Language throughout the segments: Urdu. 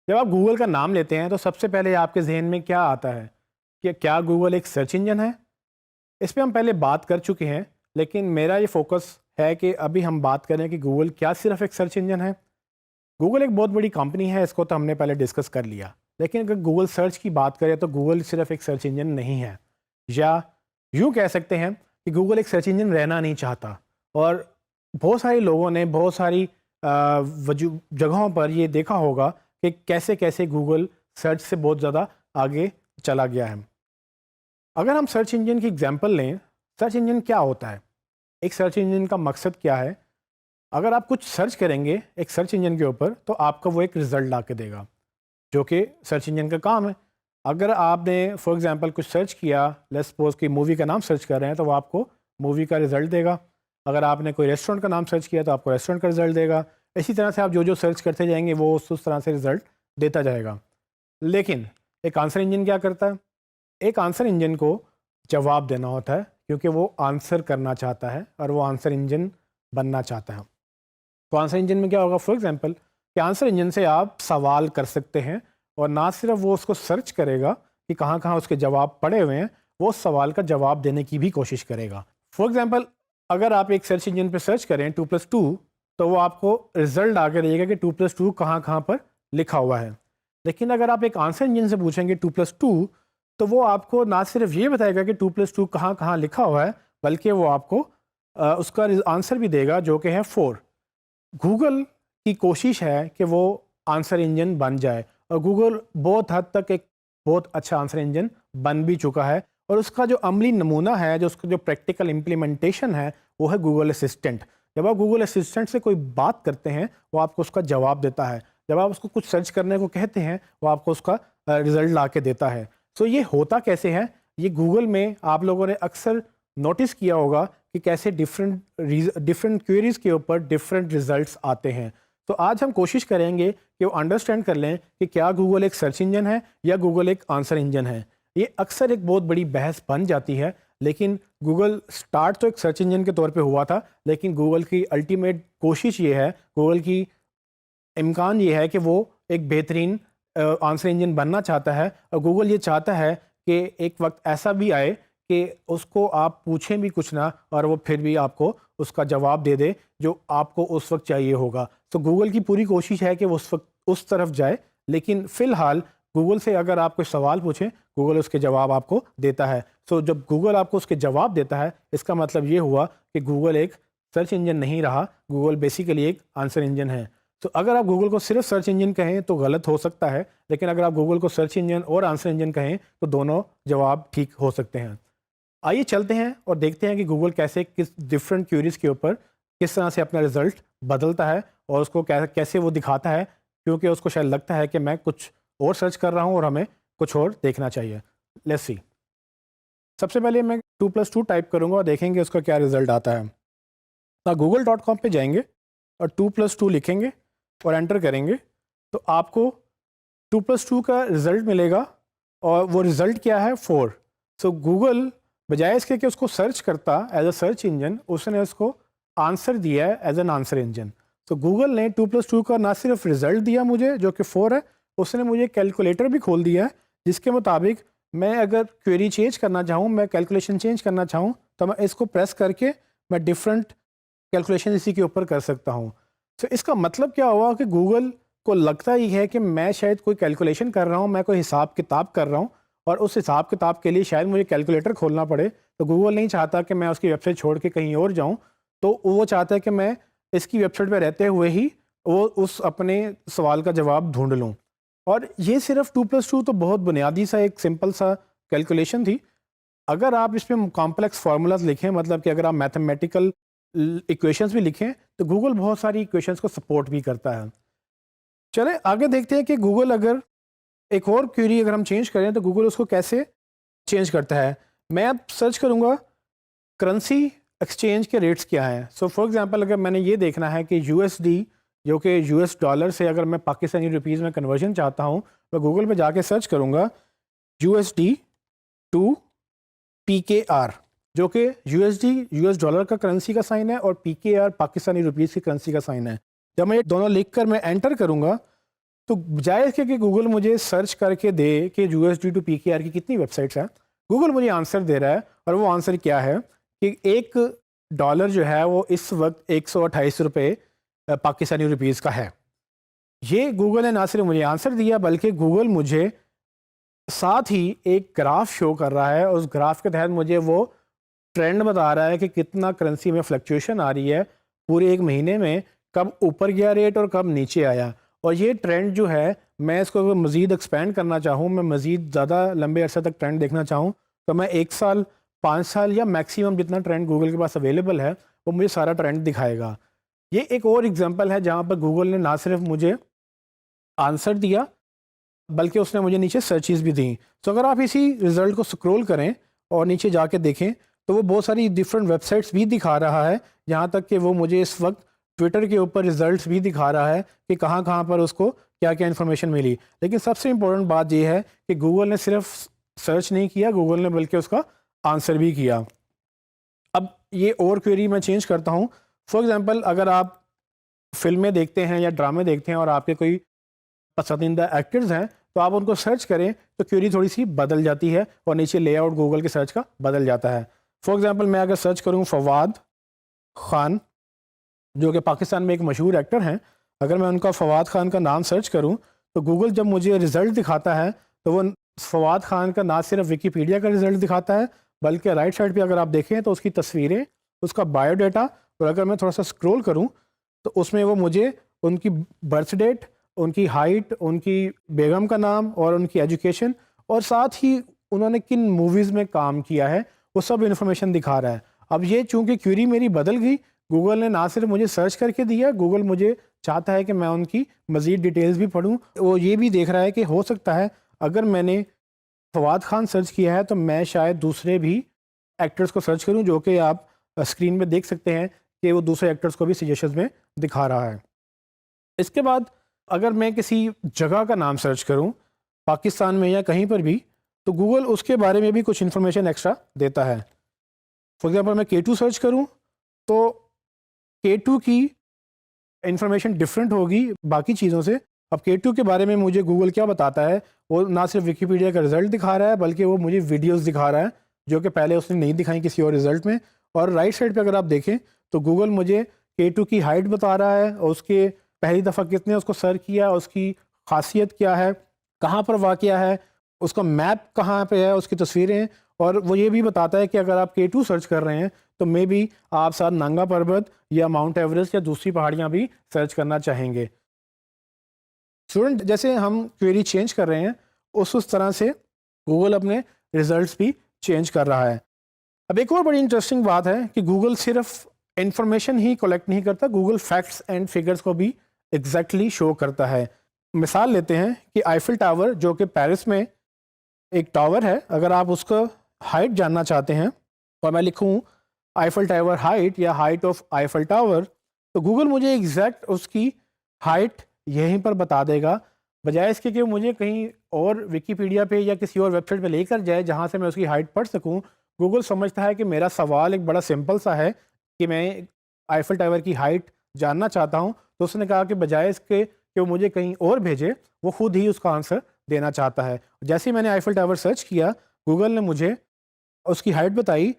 جب آپ گوگل کا نام لیتے ہیں تو سب سے پہلے آپ کے ذہن میں کیا آتا ہے کہ کیا گوگل ایک سرچ انجن ہے؟ اس پہ ہم پہلے بات کر چکے ہیں، لیکن میرا یہ فوکس ہے کہ ابھی ہم بات کریں کہ گوگل کیا صرف ایک سرچ انجن ہے؟ گوگل ایک بہت بڑی کمپنی ہے، اس کو تو ہم نے پہلے ڈسکس کر لیا، لیکن اگر گوگل سرچ کی بات کریں تو گوگل صرف ایک سرچ انجن نہیں ہے، یا یوں کہہ سکتے ہیں کہ گوگل ایک سرچ انجن رہنا نہیں چاہتا۔ اور بہت سارے لوگوں نے بہت ساری جگہوں پر یہ دیکھا ہوگا کہ کیسے کیسے گوگل سرچ سے بہت زیادہ آگے چلا گیا ہے۔ اگر ہم سرچ انجن کی اگزامپل لیں، سرچ انجن کیا ہوتا ہے؟ ایک سرچ انجن کا مقصد کیا ہے؟ اگر آپ کچھ سرچ کریں گے ایک سرچ انجن کے اوپر تو آپ کو وہ ایک رزلٹ لا کے دے گا، جو کہ سرچ انجن کا کام ہے۔ اگر آپ نے فار ایگزامپل کچھ سرچ کیا، لیٹس سپوز کہ مووی کا نام سرچ کر رہے ہیں تو وہ آپ کو مووی کا رزلٹ دے گا۔ اگر آپ نے کوئی ریسٹورینٹ کا نام سرچ کیا تو آپ کو ریسٹورینٹ کا رزلٹ دے گا۔ اسی طرح سے آپ جو سرچ کرتے جائیں گے وہ اس طرح سے رزلٹ دیتا جائے گا۔ لیکن ایک آنسر انجن کیا کرتا ہے؟ ایک آنسر انجن کو جواب دینا ہوتا ہے، کیونکہ وہ آنسر کرنا چاہتا ہے اور وہ آنسر انجن بننا چاہتا ہے۔ تو آنسر انجن میں کیا ہوگا؟ فار ایگزامپل کہ آنسر انجن سے آپ سوال کر سکتے ہیں، اور نہ صرف وہ اس کو سرچ کرے گا کہ کہاں کہاں اس کے جواب پڑے ہوئے ہیں، وہ اس سوال کا جواب دینے کی بھی کوشش کرے گا۔ فار ایگزامپل اگر آپ ایک سرچ انجن پہ سرچ کریں 2+2 تو وہ آپ کو رزلٹ آ کے دے گا کہ 2+2 کہاں کہاں پر لکھا ہوا ہے۔ لیکن اگر آپ ایک آنسر انجن سے پوچھیں گے 2+2 تو وہ آپ کو نہ صرف یہ بتائے گا کہ 2+2 کہاں کہاں لکھا ہوا ہے، بلکہ وہ آپ کو اس کا آنسر بھی دے گا جو کہ ہے 4۔ گوگل کی کوشش ہے کہ وہ آنسر انجن بن جائے، اور گوگل بہت حد تک ایک بہت اچھا آنسر انجن بن بھی چکا ہے، اور اس کا جو عملی نمونہ ہے، جو اس کا جو پریکٹیکل امپلیمنٹیشن ہے، وہ ہے گوگل اسسٹنٹ۔ جب آپ گوگل اسسٹنٹ سے کوئی بات کرتے ہیں وہ آپ کو اس کا جواب دیتا ہے، جب آپ اس کو کچھ سرچ کرنے کو کہتے ہیں وہ آپ کو اس کا رزلٹ لا کے دیتا ہے۔ سو یہ ہوتا کیسے ہے؟ یہ گوگل میں آپ لوگوں نے اکثر نوٹس کیا ہوگا کہ کیسے ڈفرینٹ کوئریز کے اوپر ڈفرینٹ ریزلٹس آتے ہیں۔ تو آج ہم کوشش کریں گے کہ وہ انڈرسٹینڈ کر لیں کہ کیا گوگل ایک سرچ انجن ہے یا گوگل ایک آنسر انجن ہے۔ یہ اکثر ایک بہت بڑی بحث بن جاتی ہے، لیکن گوگل سٹارٹ تو ایک سرچ انجن کے طور پہ ہوا تھا، لیکن گوگل کی الٹیمیٹ کوشش یہ ہے، گوگل کی امکان یہ ہے کہ وہ ایک بہترین آنسر انجن بننا چاہتا ہے، اور گوگل یہ چاہتا ہے کہ ایک وقت ایسا بھی آئے کہ اس کو آپ پوچھیں بھی کچھ نہ اور وہ پھر بھی آپ کو اس کا جواب دے دے جو آپ کو اس وقت چاہیے ہوگا۔ تو گوگل کی پوری کوشش ہے کہ وہ اس وقت اس طرف جائے، لیکن فی الحال گوگل سے اگر آپ کوئی سوال پوچھیں گوگل اس کے جواب آپ کو دیتا ہے۔ سو جب گوگل آپ کو اس کے جواب دیتا ہے اس کا مطلب یہ ہوا کہ گوگل ایک سرچ انجن نہیں رہا، گوگل بیسیکلی ایک آنسر انجن ہے۔ تو اگر آپ گوگل کو صرف سرچ انجن کہیں تو غلط ہو سکتا ہے، لیکن اگر آپ گوگل کو سرچ انجن اور آنسر انجن کہیں تو دونوں جواب ٹھیک ہو سکتے ہیں۔ آئیے چلتے ہیں اور دیکھتے ہیں کہ گوگل کیسے کس ڈفرینٹ کیوریز کے اوپر کس طرح سے اپنا رزلٹ بدلتا ہے، اور اس کو کیسے وہ دکھاتا ہے، کیونکہ اس کو شاید لگتا ہے کہ میں کچھ اور سرچ کر رہا ہوں اور ہمیں کچھ اور دیکھنا چاہیے۔ Let's see. سب سے پہلے میں 2+2 ٹائپ کروں گا اور دیکھیں گے اس کا کیا رزلٹ آتا ہے۔ google.com پہ جائیں گے اور 2+2 لکھیں گے اور انٹر کریں گے تو آپ کو 2+2 کا رزلٹ ملے گا، اور وہ رزلٹ کیا ہے؟ 4۔ سو گوگل بجائے اس کے کہ اس کو سرچ کرتا ایز اے سرچ انجن، اس نے اس کو آنسر دیا ہے ایز این آنسر انجن۔ تو گوگل نے 2+2 کا نہ صرف رزلٹ دیا مجھے جو کہ 4 ہے، اس نے مجھے کیلکولیٹر بھی کھول دیا ہے جس کے مطابق میں اگر کوئری چینج کرنا چاہوں، میں کیلکولیشن چینج کرنا چاہوں تو میں اس کو پریس کر کے میں ڈفرینٹ کیلکولیشن اسی کے اوپر کر سکتا ہوں۔ تو اس کا مطلب کیا ہوا کہ گوگل کو لگتا ہی ہے کہ میں شاید کوئی کیلکولیشن کر رہا ہوں، میں کوئی حساب کتاب کر رہا ہوں، اور اس حساب کتاب کے لیے شاید مجھے کیلکولیٹر کھولنا پڑے۔ تو گوگل نہیں چاہتا کہ میں اس کی ویب سائٹ چھوڑ کے کہیں اور جاؤں، تو وہ چاہتا ہے کہ میں اس کی ویب سائٹ پہ رہتے ہوئے ہی وہ اس اپنے سوال کا جواب ڈھونڈ لوں۔ اور یہ صرف 2+2 تو بہت بنیادی سا ایک سمپل سا کیلکولیشن تھی۔ اگر آپ اس میں کمپلیکس فارمولاز لکھیں، مطلب کہ اگر آپ میتھمیٹیکل ایکویشنز بھی لکھیں تو گوگل بہت ساری ایکویشنز کو سپورٹ بھی کرتا ہے۔ چلیں آگے دیکھتے ہیں کہ گوگل اگر ایک اور کوئری اگر ہم چینج کریں تو گوگل اس کو کیسے چینج کرتا ہے۔ میں اب سرچ کروں گا کرنسی ایکسچینج کے ریٹس کیا ہیں۔ سو فار ایگزامپل اگر میں نے یہ دیکھنا ہے کہ USD جو کہ US ڈالر سے اگر میں پاکستانی روپیز میں کنورژن چاہتا ہوں، میں گوگل پہ جا کے سرچ کروں گا USD ٹو PKR، جو کہ USD US ڈالر کا کرنسی کا سائن ہے اور PKR پاکستانی روپیز کی کرنسی کا سائن ہے۔ جب میں یہ دونوں لکھ کر میں انٹر کروں گا تو بجائے اس کے کہ گوگل مجھے سرچ کر کے دے کہ USD ٹو PKR کی کتنی ویب سائٹس ہیں، گوگل مجھے آنسر دے رہا ہے، اور وہ آنسر کیا ہے کہ $1 جو ہے وہ اس وقت 128 روپے پاکستانی روپیز کا ہے۔ یہ گوگل نے نہ صرف مجھے آنسر دیا بلکہ گوگل مجھے ساتھ ہی ایک گراف شو کر رہا ہے، اور اس گراف کے تحت مجھے وہ ٹرینڈ بتا رہا ہے کہ کتنا کرنسی میں فلکچویشن آ رہی ہے پورے ایک مہینے میں، کب اوپر گیا ریٹ اور کب نیچے آیا۔ اور یہ ٹرینڈ جو ہے میں اس کو مزید ایکسپینڈ کرنا چاہوں، میں مزید زیادہ لمبے عرصے تک ٹرینڈ دیکھنا چاہوں، تو میں 1 سال، 5 سال یا میکسیمم جتنا ٹرینڈ گوگل کے پاس اویلیبل ہے وہ مجھے سارا ٹرینڈ دکھائے گا۔ یہ ایک اور ایگزامپل ہے جہاں پر گوگل نے نہ صرف مجھے آنسر دیا بلکہ اس نے مجھے نیچے سرچز بھی دیں۔ تو اگر آپ اسی رزلٹ کو سکرول کریں اور نیچے جا کے دیکھیں تو وہ بہت ساری ڈفرینٹ ویب سائٹس بھی دکھا رہا ہے، یہاں تک کہ وہ مجھے اس وقت ٹویٹر کے اوپر رزلٹس بھی دکھا رہا ہے کہ کہاں کہاں پر اس کو کیا کیا انفارمیشن ملی۔ لیکن سب سے امپورٹنٹ بات یہ ہے کہ گوگل نے صرف سرچ نہیں کیا، گوگل نے بلکہ اس کا آنسر بھی کیا۔ اب یہ اور کوئری میں چینج کرتا ہوں۔ فار ایگزامپل اگر آپ فلمیں دیکھتے ہیں یا ڈرامے دیکھتے ہیں اور آپ کے کوئی پسندیدہ ایکٹرز ہیں تو آپ ان کو سرچ کریں تو کوئری تھوڑی سی بدل جاتی ہے اور نیچے لے آؤٹ گوگل کے سرچ کا بدل جاتا ہے۔ فار ایگزامپل میں اگر سرچ کروں فواد خان، جو کہ پاکستان میں ایک مشہور ایکٹر ہیں، اگر میں ان کا فواد خان کا نام سرچ کروں تو گوگل جب مجھے رزلٹ دکھاتا ہے تو وہ فواد خان کا نہ صرف ویکیپیڈیا کا رزلٹ دکھاتا ہے بلکہ رائٹ سائڈ پہ اگر آپ دیکھیں تو اس کی تصویریں، اس کا بایو ڈیٹا، اور اگر میں تھوڑا سا اسکرول کروں تو اس میں وہ مجھے ان کی برتھ ڈیٹ، ان کی ہائٹ، ان کی بیگم کا نام اور ان کی ایجوکیشن، اور ساتھ ہی انہوں نے کن موویز میں کام کیا ہے وہ سب انفارمیشن دکھا رہا ہے۔ اب یہ چونکہ کوئری میری بدل گئی، گوگل نے نہ صرف مجھے سرچ کر کے دیا، گوگل مجھے چاہتا ہے کہ میں ان کی مزید ڈیٹیلز بھی پڑھوں۔ وہ یہ بھی دیکھ رہا ہے کہ ہو سکتا ہے اگر میں نے فواد خان سرچ کیا ہے تو میں شاید دوسرے بھی ایکٹرز کو سرچ کروں، جو کہ آپ اسکرین پہ دیکھ سکتے ہیں کہ وہ دوسرے ایکٹرز کو بھی سجیشنز میں دکھا رہا ہے۔ اس کے بعد اگر میں کسی جگہ کا نام سرچ کروں پاکستان میں یا کہیں پر بھی تو گوگل اس کے بارے میں بھی کچھ انفارمیشن ایکسٹرا دیتا ہے۔ فار ایگزامپل میں K2 سرچ کروں تو K2 کی انفارمیشن ڈفرینٹ ہوگی باقی چیزوں سے۔ اب K2 کے بارے میں مجھے گوگل کیا بتاتا ہے، وہ نہ صرف ویکیپیڈیا کا رزلٹ دکھا رہا ہے بلکہ وہ مجھے ویڈیوز دکھا رہا ہے جو کہ پہلے اس نے نہیں دکھائیں کسی اور رزلٹ میں۔ اور رائٹ سائڈ پہ اگر آپ دیکھیں تو گوگل مجھے K2 کی ہائٹ بتا رہا ہے، اور اس کے پہلی دفعہ کتنے اس کو سرچ کیا، اس کی خاصیت کیا ہے، کہاں پر واقع ہے، اس کا میپ کہاں پہ ہے، اس کی تصویریں، اور وہ یہ بھی بتاتا ہے کہ اگر آپ K2 سرچ کر رہے ہیں تو مے بی آپ ساتھ ننگا پربت یا ماؤنٹ ایوریسٹ یا دوسری پہاڑیاں بھی سرچ کرنا چاہیں گے۔ اسٹوڈنٹ جیسے ہم کوئری چینج کر رہے ہیں اس طرح سے گوگل اپنے ریزلٹس بھی چینج کر رہا ہے۔ اب ایک اور بڑی انٹرسٹنگ بات ہے کہ گوگل صرف انفارمیشن ہی کلیکٹ نہیں کرتا، گوگل فیکٹس اینڈ فگرس کو بھی ایگزیکٹلی شو کرتا ہے۔ مثال لیتے ہیں کہ آئیفل ٹاور جو کہ پیرس میں ایک ٹاور ہے، اگر آپ اس کا ہائٹ جاننا چاہتے ہیں اور میں لکھوں آئیفل ٹاور ہائٹ یا ہائٹ آف آئیفل ٹاور تو گوگل مجھے ایگزیکٹ اس کی ہائٹ یہیں پر بتا دے گا، بجائے اس کے کہ مجھے کہیں اور ویکیپیڈیا پہ یا کسی اور ویب سائٹ پہ لے کر جائے جہاں سے میں اس کی ہائٹ پڑھ سکوں۔ گوگل سمجھتا ہے کہ میرا سوال ایک بڑا سمپل سا ہے کہ میں آئیفل ٹاور کی ہائٹ جاننا چاہتا ہوں، تو اس نے کہا کہ بجائے اس کے کہ وہ مجھے کہیں اور بھیجے، وہ خود ہی اس کا آنسر دینا چاہتا ہے۔ جیسے ہی میں نے آئیفل ٹاور سرچ کیا، گوگل نے مجھے اس کی ہائٹ بتائی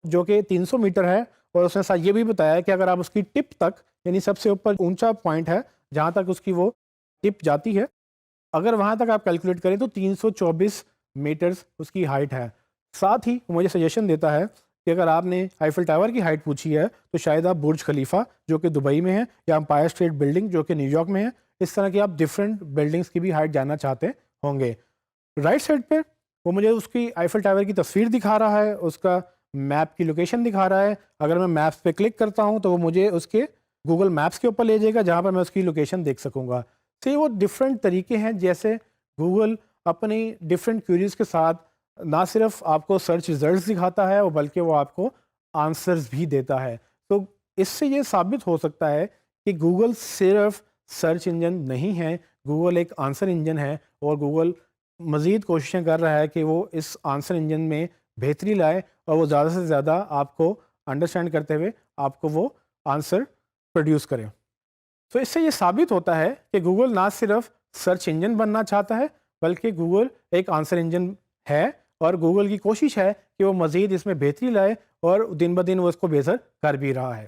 جو کہ 300 میٹر ہے، اور اس نے ساتھ یہ بھی بتایا کہ اگر آپ اس کی ٹپ تک، یعنی سب سے اوپر اونچا پوائنٹ ہے جہاں تک اس کی وہ ٹپ جاتی ہے، اگر وہاں تک آپ کیلکولیٹ کریں تو 324 میٹرز اس کی ہائٹ ہے۔ ساتھ ہی مجھے سجیشن دیتا ہے کہ اگر آپ نے آئیفل ٹاور کی ہائٹ پوچھی ہے تو شاید آپ برج خلیفہ جو کہ دبئی میں ہے یا امپائر اسٹیٹ بلڈنگ جو کہ نیو یارک میں ہے، اس طرح کی آپ ڈفرینٹ بلڈنگس کی بھی ہائٹ جاننا چاہتے ہوں گے۔ رائٹ سائڈ پہ وہ مجھے اس کی آئیفل ٹاور کی تصویر دکھا رہا ہے، اس کا میپ کی لوکیشن دکھا رہا ہے۔ اگر میں میپس پہ کلک کرتا ہوں تو وہ مجھے اس کے گوگل میپس کے اوپر لے جائے گا جہاں پر میں اس کی لوکیشن دیکھ سکوں گا۔ تو یہ وہ ڈفرینٹ طریقے ہیں جیسے گوگل اپنی ڈفرینٹ کوئریز کے ساتھ نہ صرف آپ کو سرچ ریزلٹس دکھاتا ہے بلکہ وہ آپ کو آنسرز بھی دیتا ہے۔ تو اس سے یہ ثابت ہو سکتا ہے کہ گوگل صرف سرچ انجن نہیں ہے، گوگل ایک آنسر انجن ہے، اور گوگل مزید کوششیں کر رہا ہے کہ وہ اس آنسر انجن میں بہتری لائے اور وہ زیادہ سے زیادہ آپ کو انڈرسٹینڈ کرتے ہوئے آپ کو وہ آنسر پروڈیوس کرے۔ تو اس سے یہ ثابت ہوتا ہے کہ گوگل نہ صرف سرچ انجن بننا چاہتا ہے بلکہ گوگل ایک آنسر انجن ہے، اور گوگل کی کوشش ہے کہ وہ مزید اس میں بہتری لائے اور دن بدن وہ اس کو بہتر کر بھی رہا ہے۔